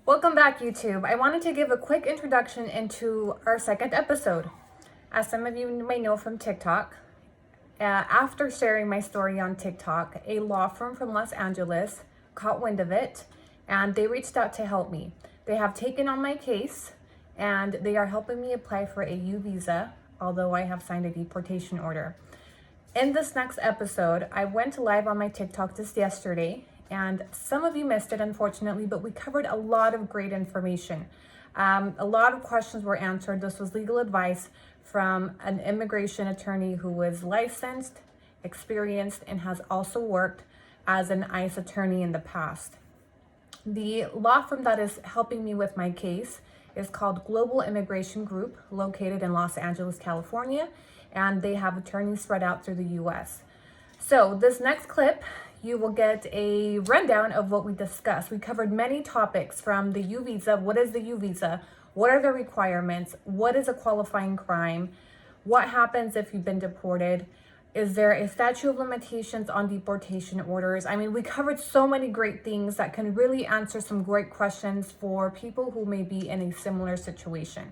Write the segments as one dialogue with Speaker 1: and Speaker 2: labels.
Speaker 1: Welcome back, YouTube. I wanted to give a quick introduction into our second episode. As some of you may know from TikTok, after sharing my story on TikTok, a law firm from Los Angeles caught wind of it and they reached out to help me. They have taken on my case and they are helping me apply for a Uvisa, although I have signed a deportation order. In this next episode, I went live on my TikTok just yesterday, and some of you missed it, unfortunately, but we covered a lot of great information. A lot of questions were answered. This was legal advice from an immigration attorney who was licensed, experienced, and has also worked as an ICE attorney in the past. The law firm that is helping me with my case is called Global Immigration Group, located in Los Angeles, California, and they have attorneys spread out through the US. So this next clip, you will get a rundown of what we discussed. We covered many topics from the U visa. What is the U visa? What are the requirements? What is a qualifying crime? What happens if you've been deported? Is there a statute of limitations on deportation orders? I mean, we covered so many great things that can really answer some great questions for people who may be in a similar situation.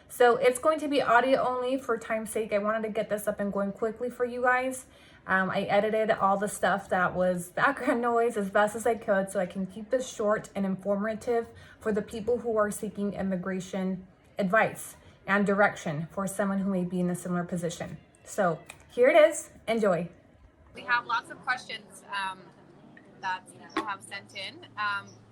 Speaker 1: So it's going to be audio only for time's sake. I wanted to get this up and going quickly for you guys. I edited all the stuff that was background noise as best as I could so I can keep this short and informative for the people who are seeking immigration advice and direction for someone who may be in a similar position. So here it is. Enjoy. We have lots of questions that people have sent in,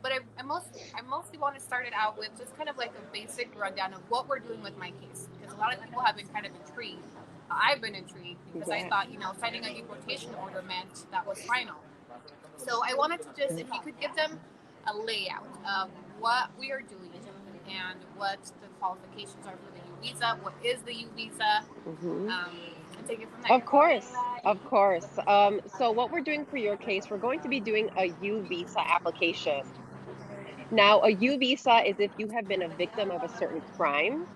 Speaker 1: but I mostly want to start it out with just kind of like a basic rundown of what we're doing with my case, because a lot of people have been kind of intrigued. I've been intrigued because I thought, signing a deportation order meant that was final. So I wanted to just, if you could give them a layout of what we are doing and what the qualifications are for the U visa, what is the U visa, and take it from there.
Speaker 2: Of course, of course. So what we're doing for your case, we're going to be doing a U visa application. Now, a U visa is if you have been a victim of a certain crime.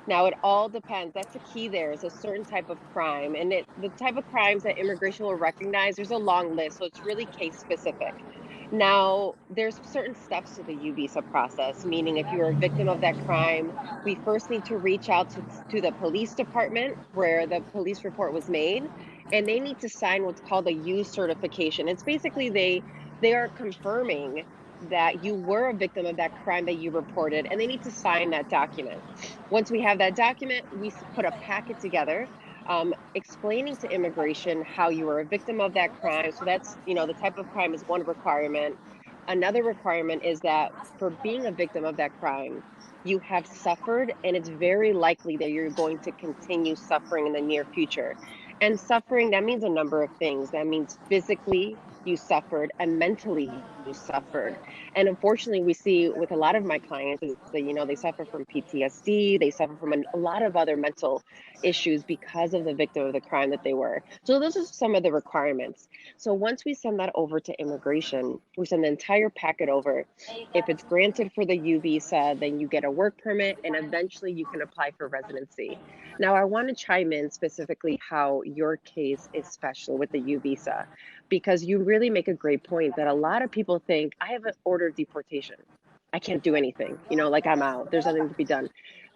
Speaker 2: Now, it all depends. That's the key there is a certain type of crime. And the type of crimes that immigration will recognize, there's a long list. So it's really case specific. Now, there's certain steps to the U visa process, meaning if you're a victim of that crime, we first need to reach out to the police department where the police report was made, and they need to sign what's called a U certification. It's basically they are confirming that you were a victim of that crime that you reported, and they need to sign that document. Once we have that document, we put a packet together explaining to immigration how you were a victim of that crime. So that's, the type of crime is one requirement. Another requirement is that for being a victim of that crime, you have suffered, and it's very likely that you're going to continue suffering in the near future. And suffering, that means a number of things. That means physically you suffered and mentally you suffered. And unfortunately, we see with a lot of my clients is that, they suffer from PTSD, they suffer from a lot of other mental issues because of the victim of the crime that they were. So those are some of the requirements. So once we send that over to immigration, we send the entire packet over. If it's granted for the U visa, then you get a work permit and eventually you can apply for residency. Now, I want to chime in specifically how your case is special with the U visa, because you really make a great point that a lot of people think, I have an order of deportation. I can't do anything, like I'm out. There's nothing to be done.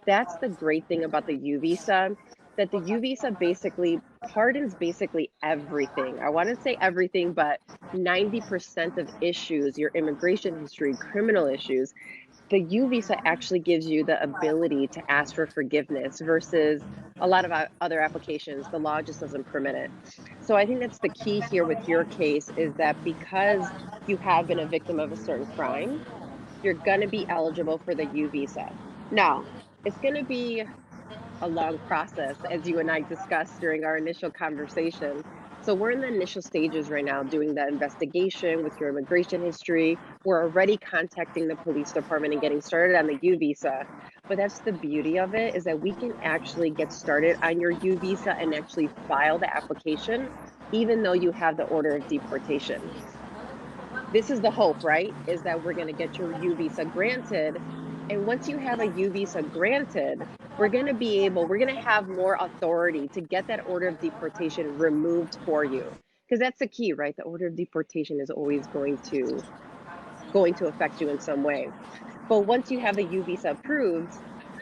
Speaker 2: That's the great thing about the U visa, that the U visa basically pardons basically everything. I want to say everything, but 90% of issues, your immigration history, criminal issues, the U visa actually gives you the ability to ask for forgiveness versus a lot of other applications. The law just doesn't permit it. So I think that's the key here with your case is that because you have been a victim of a certain crime, you're going to be eligible for the U visa. Now, it's going to be a long process, as you and I discussed during our initial conversation. So we're in the initial stages right now doing the investigation with your immigration history. We're already contacting the police department and getting started on the U visa. But that's the beauty of it, is that we can actually get started on your U visa and actually file the application, even though you have the order of deportation. This is the hope, right? Is that we're going to get your U visa granted. And once you have a U visa granted, we're going to have more authority to get that order of deportation removed for you. Because that's the key, right? The order of deportation is always going to affect you in some way. But once you have the U visa approved,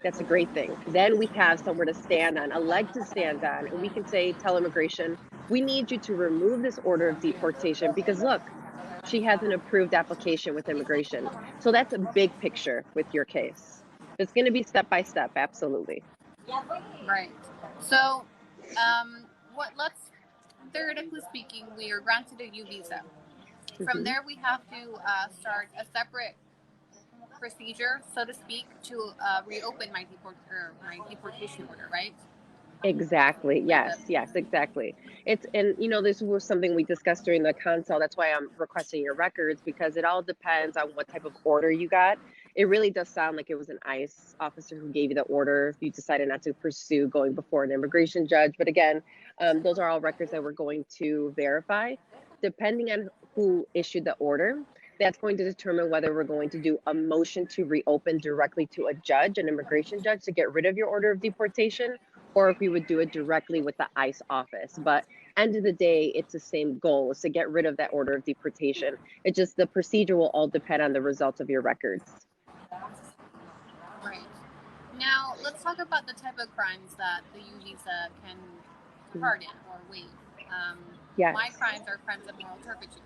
Speaker 2: that's a great thing. Then we have somewhere to stand on, a leg to stand on, and we can say, tell immigration, we need you to remove this order of deportation because look, she has an approved application with immigration. So that's a big picture with your case. It's going to be step by step, absolutely.
Speaker 3: Right. So, what? Let's theoretically speaking, we are granted a U visa. From
Speaker 2: Hmm.
Speaker 3: there, we have to start a separate procedure, so to speak, to reopen my deportation order. Right.
Speaker 2: Exactly.
Speaker 3: Like the.
Speaker 2: Yes, yes, exactly. It's, and this was something we discussed during the consult. That's why I'm requesting your records because it all depends on what type of order you got. It really does sound like it was an ICE officer who gave you the order. You decided not to pursue going before an immigration judge. But again, those are all records that we're going to verify. Depending on who issued the order, that's going to determine whether we're going to do a motion to reopen directly to a judge, an immigration judge, to get rid of your order of deportation, or if we would do it directly with the ICE office. But end of the day, it's the same goal, is to get rid of that order of deportation. It just, the procedure will all depend on the results of your records.
Speaker 3: Right. Now, let's talk about the type of crimes that the U visa can pardon or waive. Um,
Speaker 2: Yes.
Speaker 3: my crimes are crimes of moral turpitude.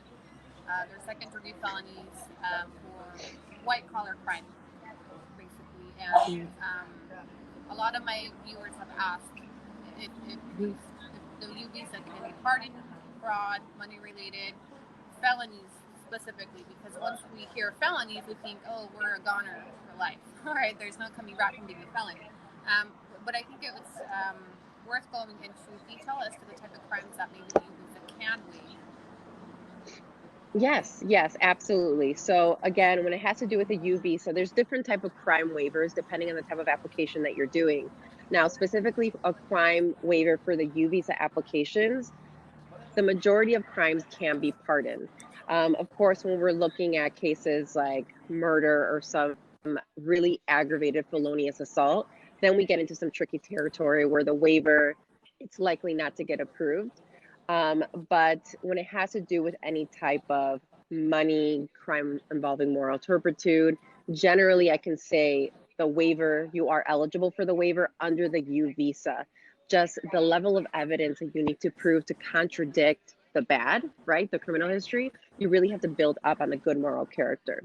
Speaker 3: They're second degree felonies for white collar crime, basically. And a lot of my viewers have asked if the U visa can pardon fraud, money related, felonies specifically, because once we hear felonies, we think, oh, we're a goner for life. All right, there's no coming back from being a felon. But I think it was worth going into detail as to the type of crimes that maybe the U visa can waive.
Speaker 2: Yes, yes, absolutely. So again, when it has to do with a UV, so there's different type of crime waivers depending on the type of application that you're doing. Now, specifically a crime waiver for the U visa applications, the majority of crimes can be pardoned. Of course, when we're looking at cases like murder or some really aggravated felonious assault, then we get into some tricky territory where the waiver, it's likely not to get approved. But when it has to do with any type of money, crime involving moral turpitude, generally I can say the waiver, you are eligible for the waiver under the U visa. Just the level of evidence that you need to prove to contradict the bad, right? The criminal history, you really have to build up on the good moral character.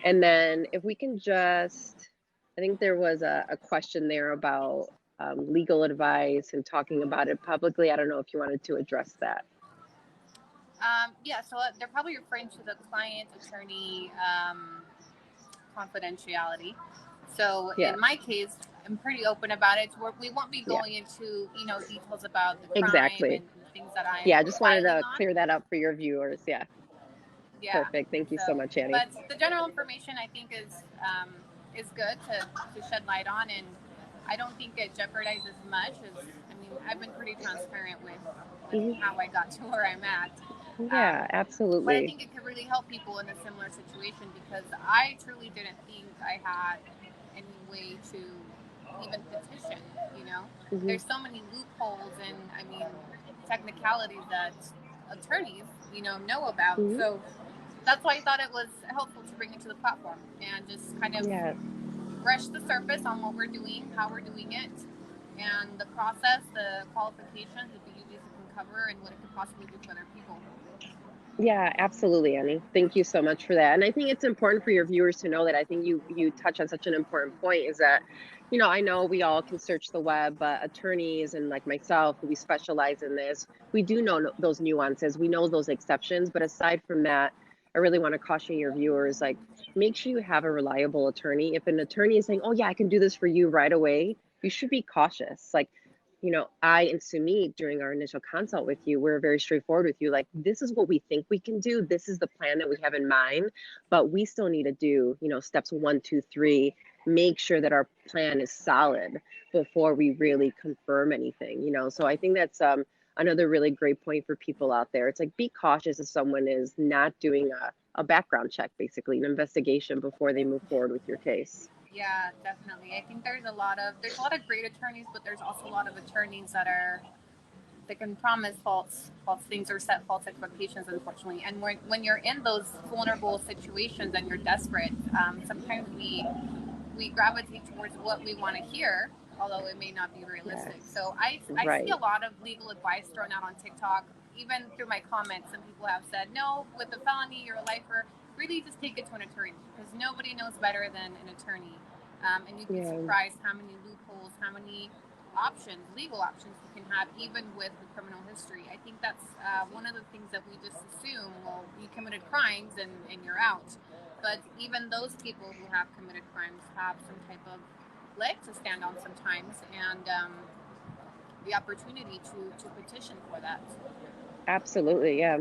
Speaker 2: And then if we can just, I think there was a question there about legal advice and talking about it publicly. I don't know if you wanted to address that.
Speaker 3: Yeah, so they're probably referring to the client attorney confidentiality. So
Speaker 2: Yeah,
Speaker 3: in my case, I'm pretty open about it. We won't be
Speaker 2: yeah,
Speaker 3: going into details about the crime
Speaker 2: exactly.
Speaker 3: and things that I'm
Speaker 2: Yeah, I just wanted
Speaker 3: filing
Speaker 2: to
Speaker 3: on.
Speaker 2: clear that up for your viewers. Yeah,
Speaker 3: Yeah.
Speaker 2: perfect. Thank you so
Speaker 3: So,
Speaker 2: much, Annie.
Speaker 3: but the general information I think is good to shed light on, and I don't think it jeopardizes much. As I mean, I've been pretty transparent with
Speaker 2: Mhm.
Speaker 3: how I got to where I'm at. Um,
Speaker 2: Yeah,
Speaker 3: but I
Speaker 2: absolutely.
Speaker 3: think it could really help people in a similar situation because I truly didn't think I had any way to even petition. You know,
Speaker 2: Hmm.
Speaker 3: there's so many loopholes and I mean technicalities that attorneys know about.
Speaker 2: Hmm.
Speaker 3: So that's why I thought it was helpful to bring it to the platform and just kind of
Speaker 2: Yeah.
Speaker 3: brush the surface on what we're doing, how we're doing it, and the process, the qualifications that the UVisa can cover, and what it could possibly do for other people.
Speaker 2: Yeah, absolutely, Annie. Thank you so much for that. And I think it's important for your viewers to know that. I think you touch on such an important point is that, I know we all can search the web, but attorneys and like myself, we specialize in this. We do know those nuances. We know those exceptions, but aside from that, I really want to caution your viewers, like make sure you have a reliable attorney. If an attorney is saying, "Oh yeah, I can do this for you right away," you should be cautious. Like, I and Sumit, during our initial consult with you, we're very straightforward with you. Like, this is what we think we can do. This is the plan that we have in mind, but we still need to do, steps 1, 2, 3, make sure that our plan is solid before we really confirm anything. So I think that's another really great point for people out there. It's like, be cautious if someone is not doing a background check, basically, an investigation before they move forward with your case.
Speaker 3: Yeah, definitely. I think there's a lot of great attorneys, but there's also a lot of attorneys that are they can promise false things or set false expectations, unfortunately. And when you're in those vulnerable situations and you're desperate, sometimes we gravitate towards what we want to hear, although it may not be realistic.
Speaker 2: Yes.
Speaker 3: So I see a lot of legal advice thrown out on TikTok. Even through my comments, some people have said, no, with a felony, you're a lifer. Really just take it to an attorney, because nobody knows better than an attorney. And you'd be surprised how many loopholes, how many options, legal options you can have, even with the criminal history. I think that's one of the things that we just assume, well, you committed crimes and you're out. But even those people who have committed crimes have some type of leg to stand on sometimes, and the opportunity to petition for that.
Speaker 2: Absolutely, yeah.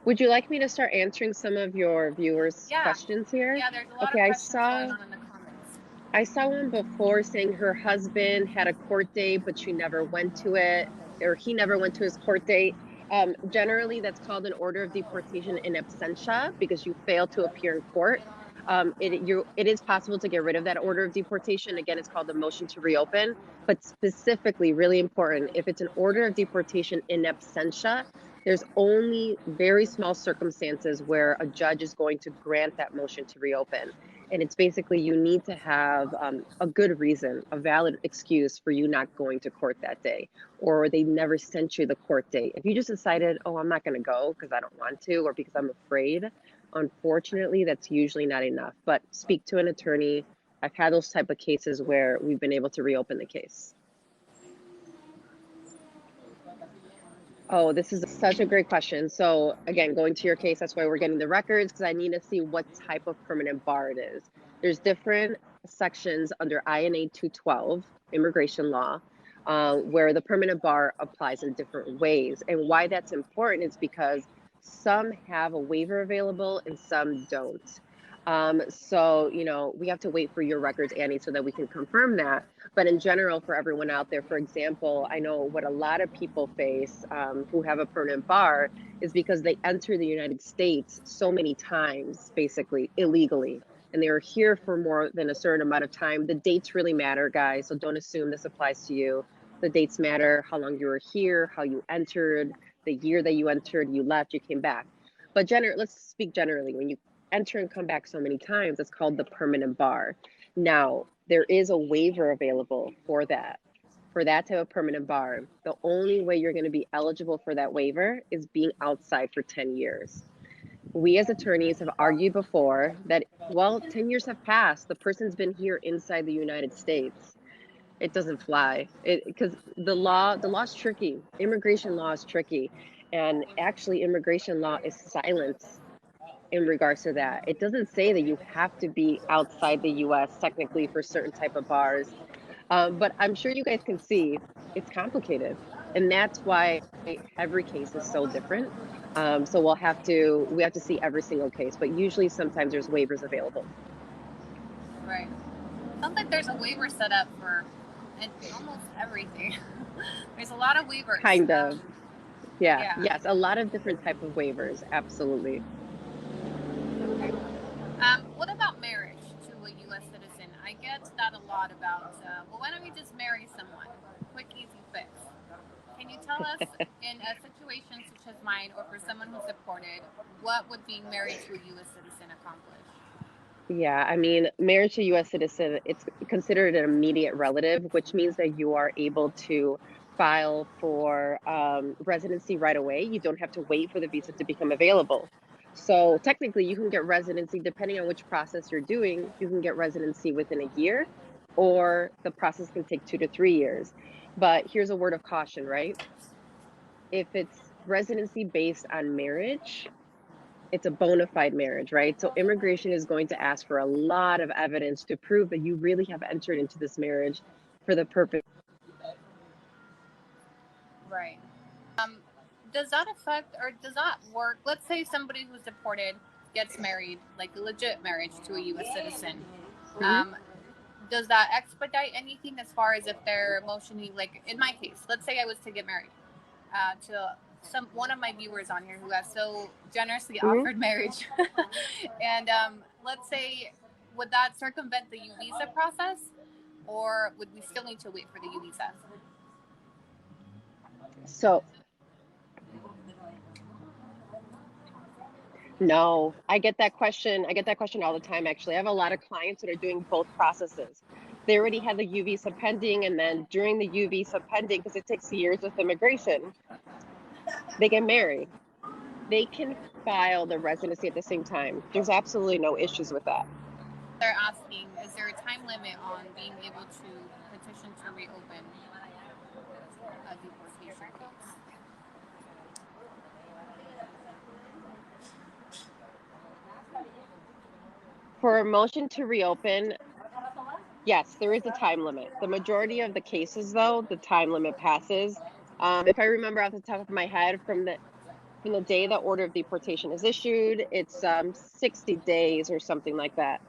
Speaker 2: Would you like me to start answering some of your viewers' questions here?
Speaker 3: Yeah, there's a lot
Speaker 2: Okay,
Speaker 3: of questions going on in the comments.
Speaker 2: I saw one before saying her husband had a court date, but she never went to it, or he never went to his court date. Generally, that's called an order of deportation in absentia because you failed to appear in court. It is possible to get rid of that order of deportation. Again, it's called the motion to reopen. But specifically, really important, if it's an order of deportation in absentia, there's only very small circumstances where a judge is going to grant that motion to reopen. And it's basically you need to have a good reason, a valid excuse for you not going to court that day, or they never sent you the court date. If you just decided, oh, I'm not going to go because I don't want to or because I'm afraid, unfortunately, that's usually not enough. But speak to an attorney. I've had those type of cases where we've been able to reopen the case. Oh, this is such a great question. So again, going to your case, that's why we're getting the records, because I need to see what type of permanent bar it is. There's different sections under INA 212, immigration law, where the permanent bar applies in different ways. And why that's important is because some have a waiver available and some don't. So, we have to wait for your records, Annie, so that we can confirm that. But in general, for everyone out there, for example, I know what a lot of people face who have a permanent bar is because they enter the United States so many times, basically illegally, and they are here for more than a certain amount of time. The dates really matter, guys, so don't assume this applies to you. The dates matter, how long you were here, how you entered, the year that you entered, you left, you came back. But let's speak generally. When you enter and come back so many times, it's called the permanent bar. Now, there is a waiver available for that type of permanent bar. The only way you're going to be eligible for that waiver is being outside for 10 years. We as attorneys have argued before that, well, 10 years have passed. The person's been here inside the United States. It doesn't fly because the law is tricky. Immigration law is tricky. And actually, immigration law is silent in regards to that. It doesn't say that you have to be outside the US technically for certain type of bars. But I'm sure you guys can see it's complicated. And that's why every case is so different. So we have to see every single case, but usually sometimes there's waivers available.
Speaker 3: Right. Sounds like there's a waiver set up for almost everything. There's a lot of waivers.
Speaker 2: Kind of. Yeah. Yes, a lot of different type of waivers. Absolutely.
Speaker 3: Okay. What about marriage to a U.S. citizen? I get that a lot about, well, why don't we just marry someone? Quick, easy fix. Can you tell us, in a situation such as mine, or for someone who's deported, what would being married to a U.S. citizen accomplish?
Speaker 2: Yeah, I mean, marriage to a U.S. citizen, it's considered an immediate relative, which means that you are able to file for residency right away. You don't have to wait for the visa to become available. So technically, you can get residency depending on which process you're doing. You can get residency within a year, or the process can take 2 to 3 years. But here's a word of caution, right? If it's residency based on marriage, it's a bona fide marriage, right? So immigration is going to ask for a lot of evidence to prove that you really have entered into this marriage for the purpose.
Speaker 3: Right. Does that affect, or does that work? Let's say somebody who's deported gets married, like a legit marriage to a U.S. citizen. Does that expedite anything as far as if they're emotionally, like in my case, let's say I was to get married to one of my viewers on here who has so generously offered marriage, and let's say, would that circumvent the Uvisa process, or would we still need to wait for the Uvisa?
Speaker 2: So No, I get that question. I get that question all the time, actually. I have a lot of clients that are doing both processes. They already have the U visa pending, and then during the U visa pending, because it takes years with immigration, they get married. They can file the residency at the same time. There's absolutely no issues with that.
Speaker 3: They're asking, is there a time limit on being able to petition to reopen a deportation case?
Speaker 2: For a motion to reopen, yes, there is a time limit. The majority of the cases, though, the time limit passes. If I remember off the top of my head, from the day the order of deportation is issued, it's 60 days or something like that.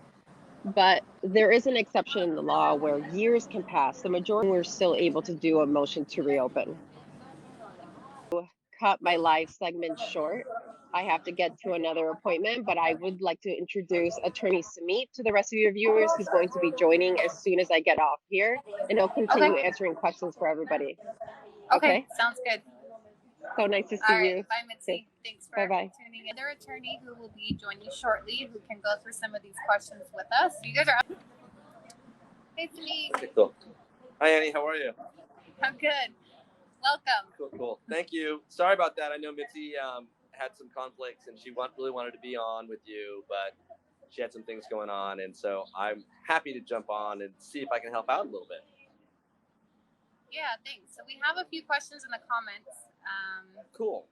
Speaker 2: But there is an exception in the law where years can pass. The majority we're still able to do a motion to reopen. Cut my live segment short. I have to get to another appointment, but I would like to introduce Attorney Samit to the rest of your viewers. He's going to be joining as soon as I get off here, and he'll continue
Speaker 3: Okay.
Speaker 2: answering questions for everybody.
Speaker 3: Okay,
Speaker 2: Okay?
Speaker 3: sounds good.
Speaker 2: So nice to
Speaker 3: All
Speaker 2: see
Speaker 3: right.
Speaker 2: you.
Speaker 3: Bye,
Speaker 2: Okay.
Speaker 3: Mitzi. Thanks for
Speaker 2: Bye-bye.
Speaker 3: tuning in. Another attorney who will be joining shortly who can go through some of these questions with us. You guys are up. Hey, Sneak.
Speaker 4: Okay, cool. Hi, Annie. How are you?
Speaker 3: I'm good. Welcome.
Speaker 4: Cool. Thank you. Sorry about that. I know Mitzi had some conflicts and she really wanted to be on with you, but she had some things going on, and so I'm happy to jump on and see if I can help out a little bit.
Speaker 3: Yeah, thanks. So we have a few questions in the comments.
Speaker 4: Cool.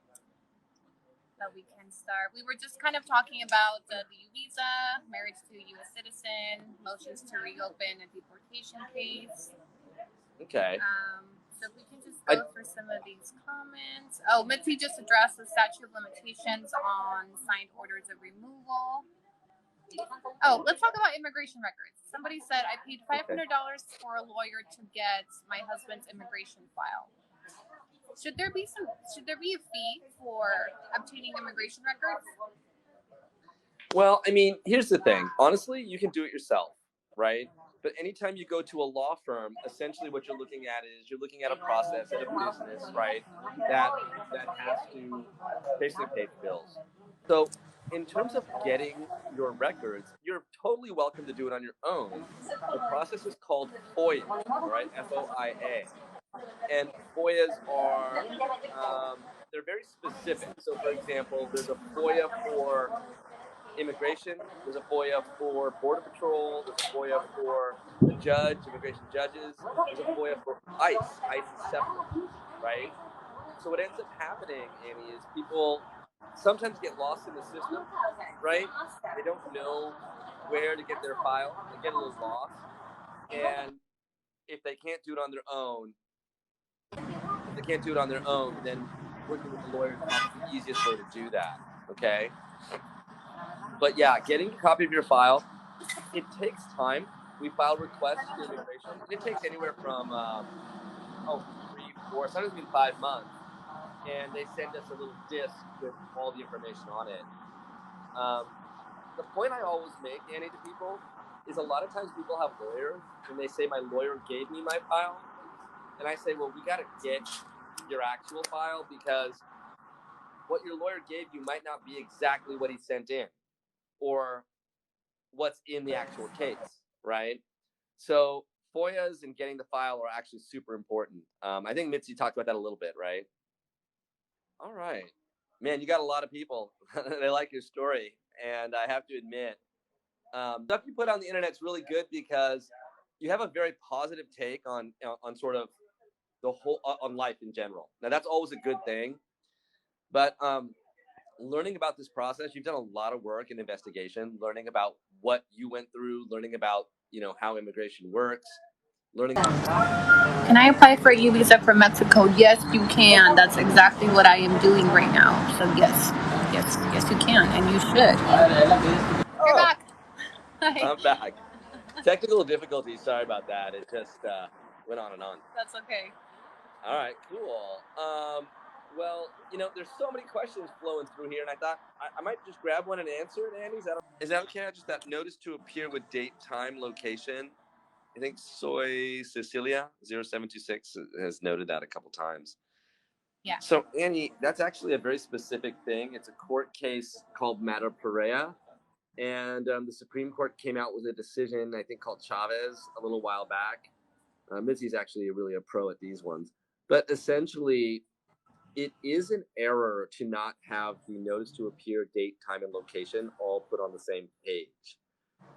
Speaker 3: That we can start. We were just kind of talking about the Uvisa, marriage to a U.S. citizen, motions to reopen a deportation case.
Speaker 4: Okay.
Speaker 3: So we can just go through some of these comments. Oh, Mitzi just addressed the statute of limitations on signed orders of removal. Oh, let's talk about immigration records. Somebody said I paid $500 for a lawyer to get my husband's immigration file. Should there be a fee for obtaining immigration records?
Speaker 4: Well, I mean, here's the thing. Honestly, you can do it yourself, right? But anytime you go to a law firm, essentially what you're looking at is you're looking at a process and a business, right? That has to basically pay the bills. So in terms of getting your records, you're totally welcome to do it on your own. The process is called FOIA, all right? FOIA. And FOIAs are they're very specific. So for example, there's a FOIA for immigration, there's a FOIA for border patrol, there's a FOIA for a judge, immigration judges, there's a FOIA for ICE. ICE is separate, right? So what ends up happening, Annie, is people sometimes get lost in the system, right? They don't know where to get their file. They get a little lost. And if they can't do it on their own, then working with the lawyer is probably the easiest way to do that. Okay. But yeah, getting a copy of your file, it takes time. We file requests to immigration, and it takes anywhere from 3, 4, sometimes even 5 months. And they send us a little disc with all the information on it. The point I always make, Annie, to people is a lot of times people have lawyers and they say, my lawyer gave me my file. And I say, well, we got to get your actual file because what your lawyer gave you might not be exactly what he sent in or what's in the actual case, right? So FOIAs and getting the file are actually super important. I think Mitzi talked about that a little bit, right? All right. Man, you got a lot of people. They like your story. And I have to admit, stuff you put on the internet's really good because you have a very positive take on sort of the whole on life in general. Now that's always a good thing, but learning about this process, you've done a lot of work and investigation, learning about what you went through, learning about how immigration works, learning.
Speaker 3: Can I apply for a U visa from Mexico? Yes, you can. That's exactly what I am doing right now. So yes, you can, and you should. You're back. Hi.
Speaker 4: I'm back. Technical difficulties. Sorry about that. It just went on and on.
Speaker 3: That's okay.
Speaker 4: All right, cool. Well, there's so many questions flowing through here, and I thought I might just grab one and answer it, Andy. Is that okay? Just that notice to appear with date, time, location. I think Soy Cecilia 0726 has noted that a couple times.
Speaker 3: Yeah.
Speaker 4: So Annie, that's actually a very specific thing. It's a court case called Matter Perea, and the Supreme Court came out with a decision I think called Chavez a little while back. Mitzi's actually really a pro at these ones, but essentially, it is an error to not have the notice to appear, date, time, and location all put on the same page.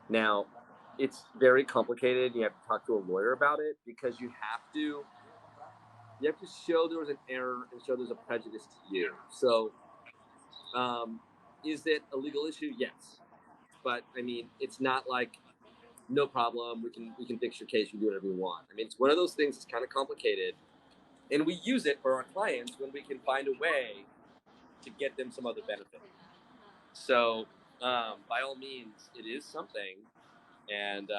Speaker 4: Now, it's very complicated. You have to talk to a lawyer about it because you have to show there was an error and show there's a prejudice to you. So, is it a legal issue? Yes, but I mean, it's not like no problem. We can fix your case. You do whatever you want. I mean, it's one of those things that's kind of complicated, and we use it for our clients when we can find a way to get them some other benefit. So, by all means, it is something. And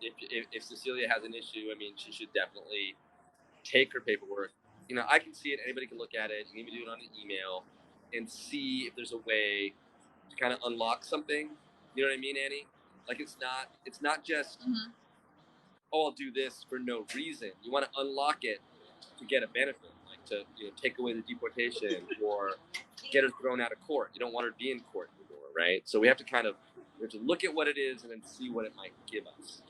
Speaker 4: if Cecilia has an issue, I mean, she should definitely take her paperwork. You know, I can see it. Anybody can look at it. You can even do it on an email and see if there's a way to kind of unlock something. You know what I mean, Annie? Like it's not just oh, I'll do this for no reason. You want to unlock it to get a benefit, like to take away the deportation or get her thrown out of court. You don't want her to be in court anymore, right? So we have to look at what it is and then see what it might give us.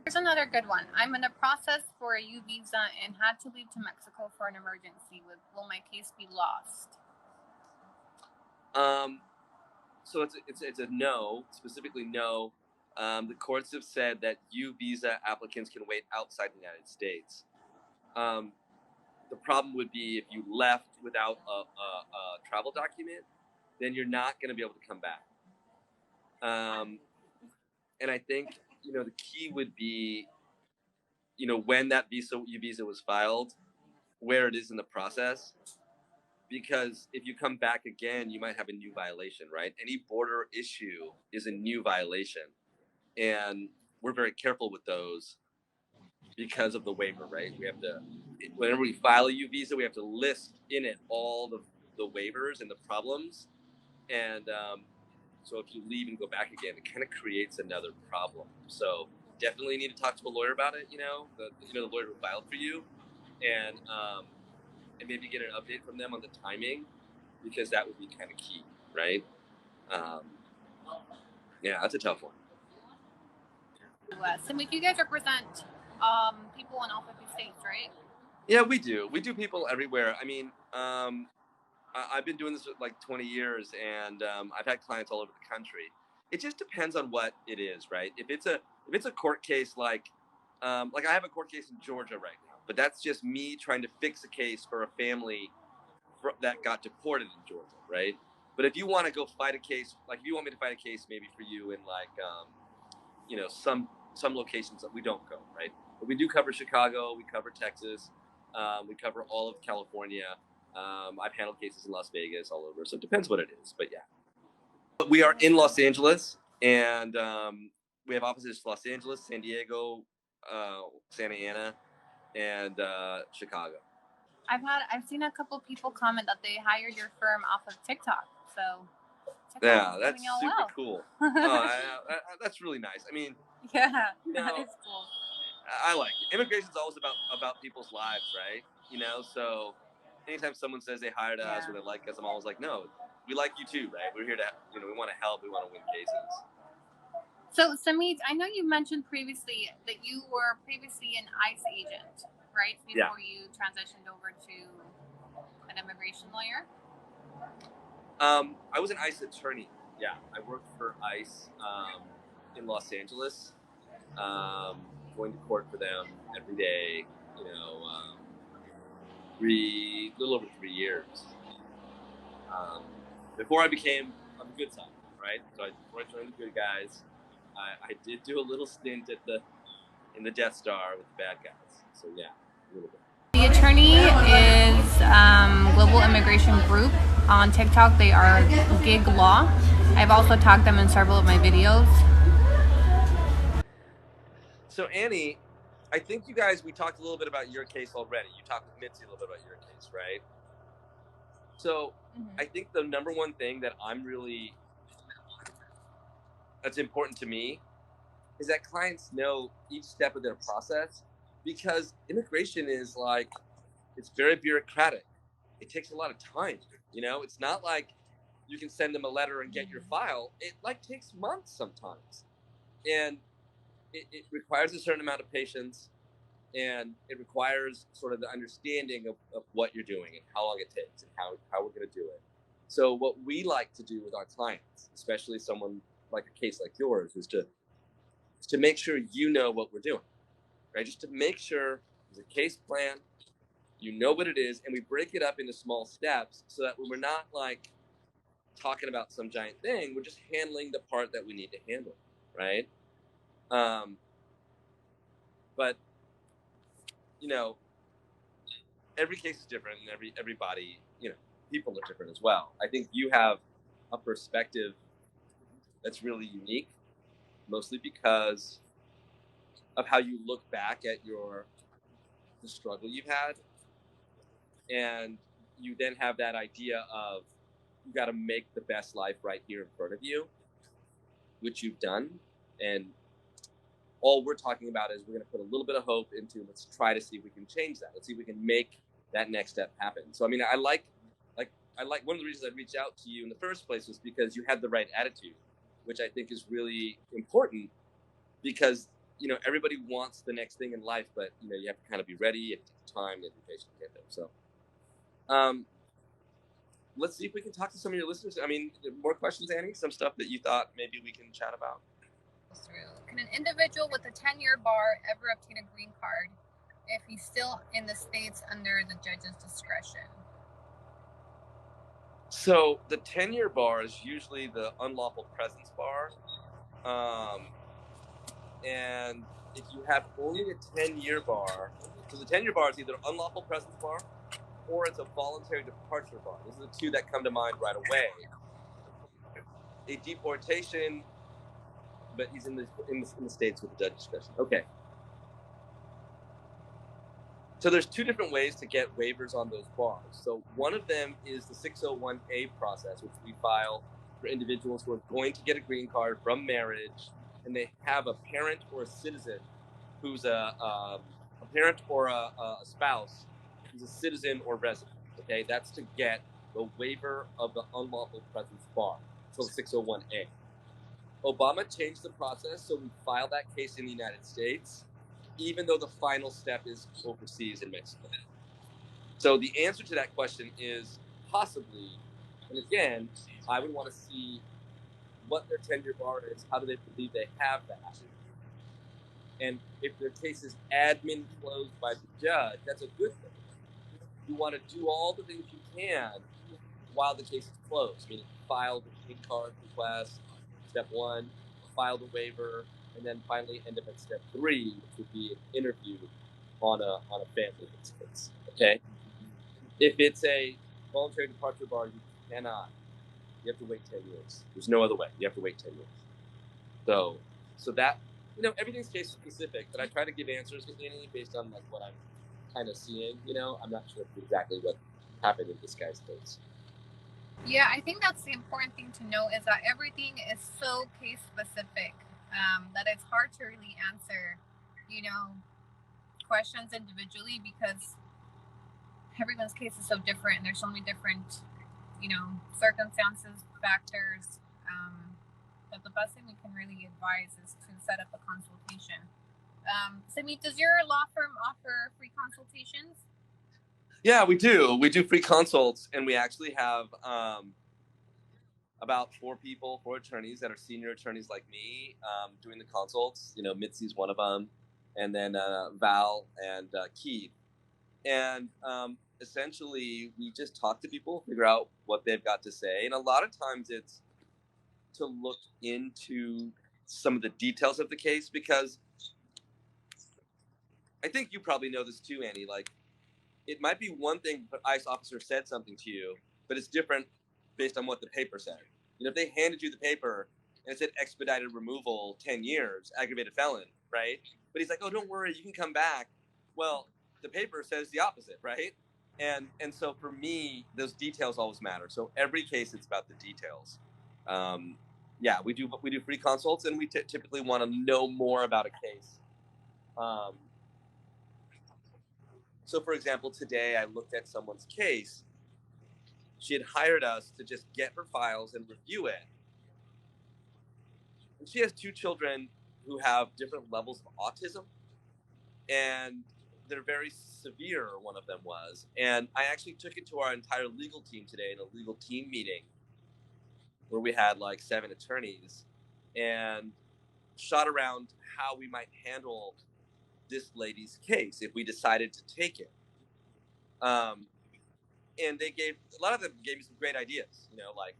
Speaker 3: Here's another good one. I'm in the process for a U visa and had to leave to Mexico for an emergency. Will my case be lost?
Speaker 4: So it's a no, specifically no. The courts have said that U visa applicants can wait outside the United States. The problem would be if you left without a travel document, then you're not going to be able to come back. And I think the key would be when that U visa was filed, where it is in the process. Because if you come back again, you might have a new violation, right? Any border issue is a new violation. And we're very careful with those because of the waiver, right? We have to, whenever we file a U visa, we have to list in it all the waivers and the problems. And so if you leave and go back again, it kind of creates another problem. So definitely need to talk to a lawyer about it, the lawyer who filed for you. And maybe get an update from them on the timing, because that would be kind of key, right? Yeah, that's a tough one.
Speaker 3: So you guys represent people in all 50 states, right?
Speaker 4: Yeah, we do. We do people everywhere. I mean, I've been doing this for like 20 years, and I've had clients all over the country. It just depends on what it is, right? If it's a court case like I have a court case in Georgia right now, but that's just me trying to fix a case for a family that got deported in Georgia, right? But if you want to go fight a case, like if you want me to fight a case maybe for you in like some locations that we don't go, right? But we do cover Chicago, we cover Texas, we cover all of California. I've handled cases in Las Vegas, all over. So it depends what it is, but yeah. But we are in Los Angeles, and we have offices in Los Angeles, San Diego, Santa Ana, and Chicago.
Speaker 3: I've seen a couple people comment that they hired your firm off of TikTok. So
Speaker 4: yeah, that's super cool. That's really nice. I mean,
Speaker 3: yeah, that is cool.
Speaker 4: I like it. Immigration is always about people's lives, right? So anytime someone says they hired us or they like us, I'm always like, no, we like you too, right? We're here to, we want to help. We want to win cases.
Speaker 3: So, Samit, I know you mentioned previously that you were previously an ICE agent, right? Before you transitioned over to an immigration lawyer?
Speaker 4: I was an ICE attorney. Yeah, I worked for ICE in Los Angeles, going to court for them every day, little over 3 years. Before I became on the good side, right? So before I joined the good guys, I did do a little stint in the Death Star with the bad guys. So yeah, a little bit.
Speaker 3: The attorney is Global Immigration Group. On TikTok, they are Gig Law. I've also tagged them in several of my videos.
Speaker 4: So Annie, I think we talked a little bit about your case already. You talked with Mitzi a little bit about your case, right? So I think the number one thing that's important to me is that clients know each step of their process, because immigration is like it's very bureaucratic. It takes a lot of time. You know, it's not like you can send them a letter and get your file. It like takes months sometimes, and it requires a certain amount of patience, and it requires sort of the understanding of what you're doing and how long it takes and how we're going to do it. So what we like to do with our clients, especially someone like a case like yours, is to make sure you know what we're doing, right? Just to make sure there's a case plan, you know what it is, and we break it up into small steps so that when we're not like talking about some giant thing, we're just handling the part that we need to handle, right? But you know, every case is different, and everybody, you know, people are different as well. I think you have a perspective that's really unique, mostly because of how you look back at the struggle you've had, and you then have that idea of you got to make the best life right here in front of you, which you've done. And all we're talking about is we're going to put a little bit of hope into, let's try to see if we can change that. Let's see if we can make that next step happen. So, I mean, I like one of the reasons I reached out to you in the first place was because you had the right attitude, which I think is really important, because, you know, everybody wants the next thing in life, but, you know, you have to kind of be ready and take time and be patient to get there. So, let's see if we can talk to some of your listeners. I mean, more questions, Annie? Some stuff that you thought maybe we can chat about?
Speaker 3: Can an individual with a 10-year bar ever obtain a green card if he's still in the States under the judge's discretion?
Speaker 4: So the 10-year bar is usually the unlawful presence bar. And if you have only a 10-year bar, so the 10-year bar is either unlawful presence bar or it's a voluntary departure bar. Those are the two that come to mind right away. A deportation, but he's in the States with the judge discretion. Okay. So there's two different ways to get waivers on those bars. So one of them is the 601A process, which we file for individuals who are going to get a green card from marriage, and they have a parent or a citizen who's a parent or a spouse who's a citizen or resident. Okay, that's to get the waiver of the unlawful presence bar. So 601A. Obama changed the process, so we filed that case in the United States, even though the final step is overseas in Mexico. So the answer to that question is possibly, and again, I would want to see what their 10-year bar is, how do they believe they have that, and if their case is admin closed by the judge, that's a good thing. You want to do all the things you can while the case is closed, meaning file the green card request, step one, file the waiver, and then finally end up at step 3, which would be an interview on a family case. Okay? If it's a voluntary departure bar, you cannot. You have to wait 10 years. There's no other way. You have to wait 10 years. So that, you know, everything's case specific, but I try to give answers based on like what I'm kind of seeing. You know, I'm not sure exactly what happened in this guy's case.
Speaker 3: Yeah, I think that's the important thing to know, is that everything is so case specific that it's hard to really answer, you know, questions individually, because everyone's case is so different and there's so many different, you know, circumstances, factors, that the best thing we can really advise is to set up a consultation. Simi, does your law firm offer free consultations?
Speaker 4: Yeah, we do. We do free consults, and we actually have about 4 attorneys that are senior attorneys like me doing the consults. You know, Mitzi's one of them, and then Val and Keith. And essentially, we just talk to people, figure out what they've got to say. And a lot of times it's to look into some of the details of the case, because I think you probably know this too, Annie. Like, it might be one thing if an ICE officer said something to you, but it's different based on what the paper said. You know, if they handed you the paper and it said expedited removal, 10 years, aggravated felon, right? But he's like, oh, don't worry, you can come back. Well, the paper says the opposite, right? And so for me, those details always matter. So every case, it's about the details. Yeah, we do free consults, and we typically want to know more about a case. So, for example, today I looked at someone's case. She had hired us to just get her files and review it. And she has 2 children who have different levels of autism, and they're very severe, one of them was. And I actually took it to our entire legal team today in a legal team meeting where we had like 7 attorneys and shot around how we might handle this lady's case if we decided to take it. And they gave, a lot of them gave me some great ideas, like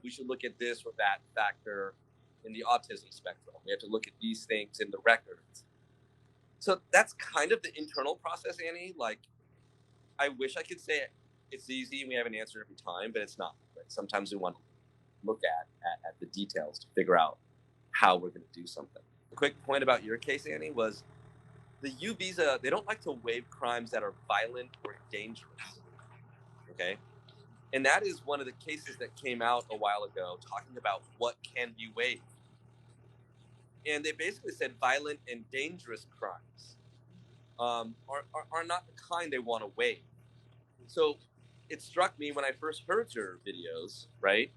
Speaker 4: we should look at this or that factor in the autism spectrum. We have to look at these things in the records. So that's kind of the internal process, Annie. Like, I wish I could say it's easy and we have an answer every time, but it's not. Right? Sometimes we want to look at the details to figure out how we're going to do something. A quick point about your case, Annie, was the Uvisa, they don't like to waive crimes that are violent or dangerous. Okay? And that is one of the cases that came out a while ago talking about what can be waived. And they basically said violent and dangerous crimes are not the kind they want to waive. So it struck me when I first heard your videos, right?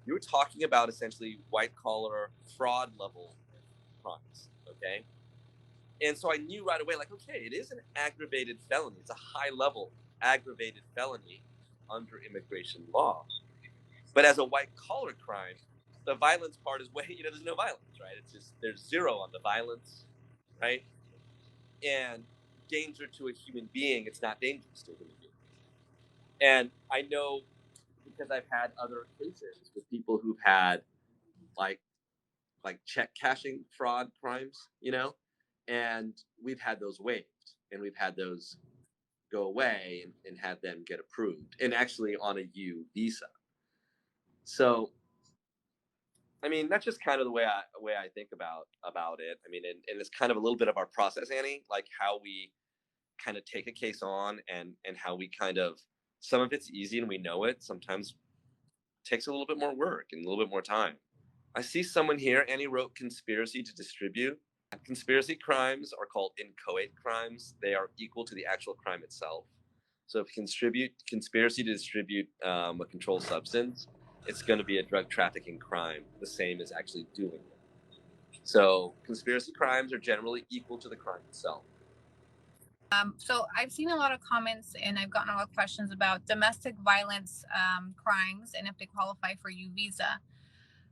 Speaker 4: You were talking about essentially white collar fraud level crimes, okay? And so I knew right away, like, okay, it is an aggravated felony. It's a high level aggravated felony under immigration law. But as a white collar crime, the violence part is way, there's no violence, right? It's just, there's 0 on the violence, right? And danger to a human being, it's not dangerous to a human being. And I know because I've had other cases with people who've had like check cashing fraud crimes, and we've had those waived and we've had those go away and had them get approved, and actually on a Uvisa. So, I mean, that's just kind of the way I think about it. I mean, and it's kind of a little bit of our process, Annie, like how we kind of take a case on and how we kind of, some of it's easy and we know it. Sometimes it takes a little bit more work and a little bit more time. I see someone here, Annie wrote conspiracy to distribute. Conspiracy crimes are called inchoate crimes. They are equal to the actual crime itself. So if conspiracy to distribute a controlled substance, it's going to be a drug trafficking crime, the same as actually doing it. So conspiracy crimes are generally equal to the crime itself.
Speaker 1: So I've seen a lot of comments and I've gotten a lot of questions about domestic violence crimes and if they qualify for Uvisa.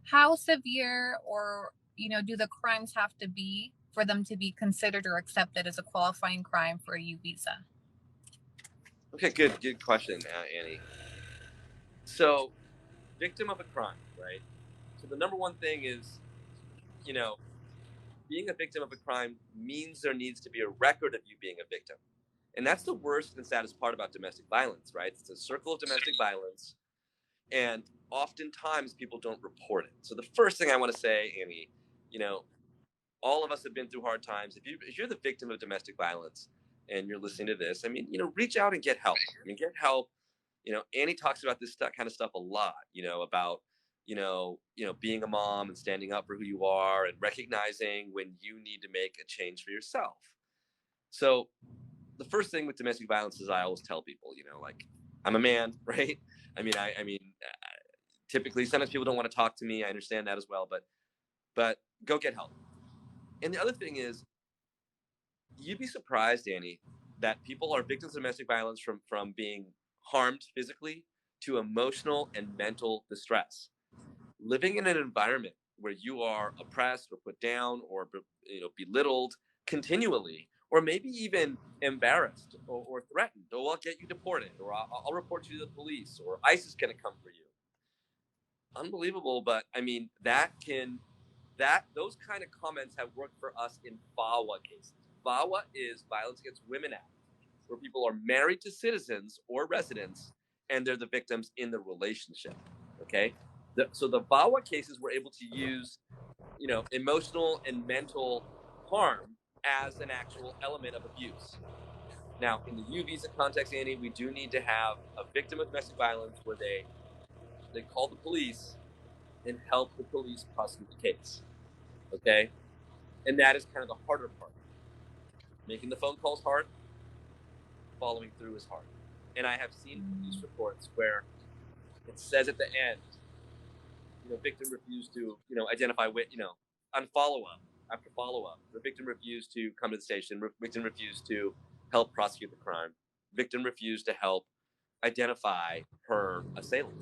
Speaker 1: How severe or do the crimes have to be for them to be considered or accepted as a qualifying crime for a Uvisa?
Speaker 4: Okay, good question, Annie. So, victim of a crime, right? So the number one thing is, being a victim of a crime means there needs to be a record of you being a victim. And that's the worst and saddest part about domestic violence, right? It's a circle of domestic violence, and oftentimes people don't report it. So the first thing I want to say, Annie, all of us have been through hard times. If you're the victim of domestic violence and you're listening to this, I mean, reach out and get help. I mean, get help. Annie talks about this kind of stuff a lot, about, being a mom and standing up for who you are and recognizing when you need to make a change for yourself. So the first thing with domestic violence is I always tell people, like, I'm a man, right? I mean, typically sometimes people don't want to talk to me. I understand that as well, but go get help. And the other thing is, you'd be surprised, Annie, that people are victims of domestic violence from being harmed physically to emotional and mental distress. Living in an environment where you are oppressed or put down or belittled continually, or maybe even embarrassed or threatened, or I'll get you deported, or I'll report you to the police, or ICE is going to come for you. Unbelievable, but I mean those kind of comments have worked for us in VAWA cases. VAWA is Violence Against Women Act, where people are married to citizens or residents, and they're the victims in the relationship. Okay, so the VAWA cases were able to use, emotional and mental harm as an actual element of abuse. Now, in the Uvisa context, Annie, we do need to have a victim of domestic violence where they call the police and help the police prosecute the case. Okay, and that is kind of the harder part. Making the phone calls hard. following through is hard. And I have seen police reports where it says at the end, victim refused to, identify on follow-up, after follow-up, the victim refused to come to the station, victim refused to help prosecute the crime, victim refused to help identify her assailant.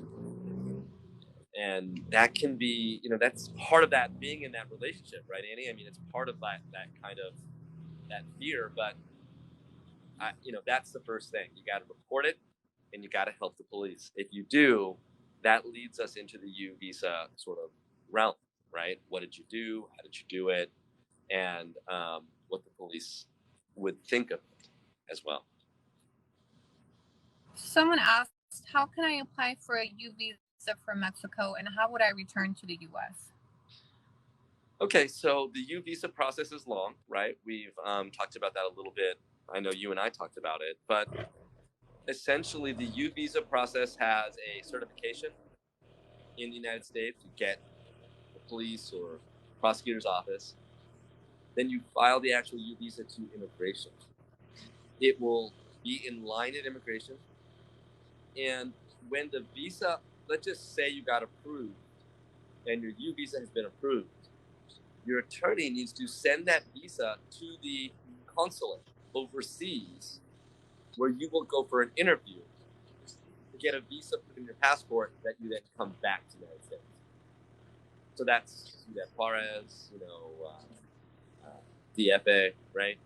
Speaker 4: And that can be, that's part of that being in that relationship, right, Annie? I mean, it's part of that kind of that fear, but that's the first thing. You got to report it, and you got to help the police. If you do, that leads us into the Uvisa sort of realm, right? What did you do? How did you do it? And what the police would think of it as well.
Speaker 1: Someone asked, how can I apply for a U visa from Mexico, and how would I return to the U.S.?
Speaker 4: Okay, so the U visa process is long, right? We've talked about that a little bit. I know you and I talked about it, but essentially the U visa process has a certification in the United States. You get the police or prosecutor's office. Then you file the actual U visa to immigration. It will be in line at immigration. And when the visa, let's just say you got approved and your U visa has been approved, your attorney needs to send that visa to the consulate overseas, where you will go for an interview to get a visa put in your passport that you then come back to the United States. So that's Juarez, DFA, right?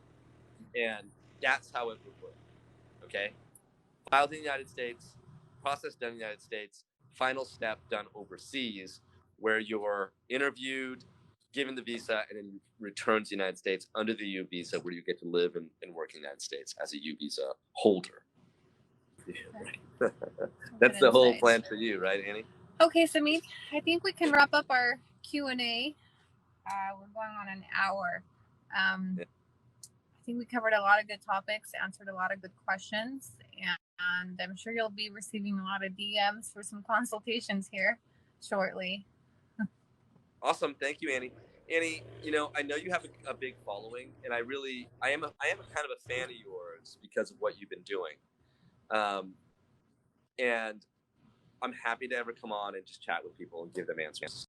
Speaker 4: And that's how it would work, okay? Filed in the United States, process done in the United States, final step done overseas, where you're interviewed, given the visa, and then you return to the United States under the U visa, where you get to live and work in the United States as a U visa holder. Right. That's the whole plan for you, right, Annie?
Speaker 1: Okay, Samit, I think we can wrap up our Q&A. We're going on an hour. I think we covered a lot of good topics, answered a lot of good questions, and I'm sure you'll be receiving a lot of DMs for some consultations here shortly.
Speaker 4: Awesome. Thank you, Annie. Annie, I know you have a big following, and I am a kind of a fan of yours because of what you've been doing. And I'm happy to ever come on and just chat with people and give them answers.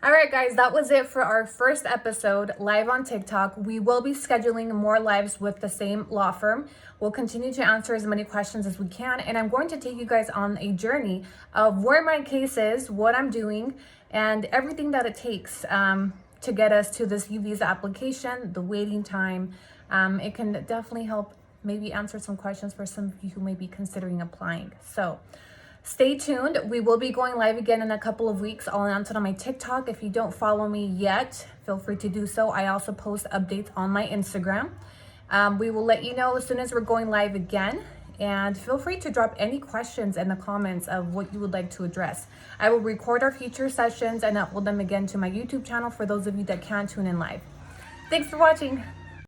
Speaker 1: All right, guys, that was it for our first episode live on TikTok. We will be scheduling more lives with the same law firm. We'll continue to answer as many questions as we can, and I'm going to take you guys on a journey of where my case is, what I'm doing, and everything that it takes to get us to this U visa application, the waiting time. It can definitely help maybe answer some questions for some of you who may be considering applying. So stay tuned. We will be going live again in a couple of weeks. I'll announce it on my TikTok. If you don't follow me yet, feel free to do so. I also post updates on my Instagram. We will let you know as soon as we're going live again. And feel free to drop any questions in the comments of what you would like to address. I will record our future sessions and upload them again to my YouTube channel for those of you that can't tune in live. Thanks for watching.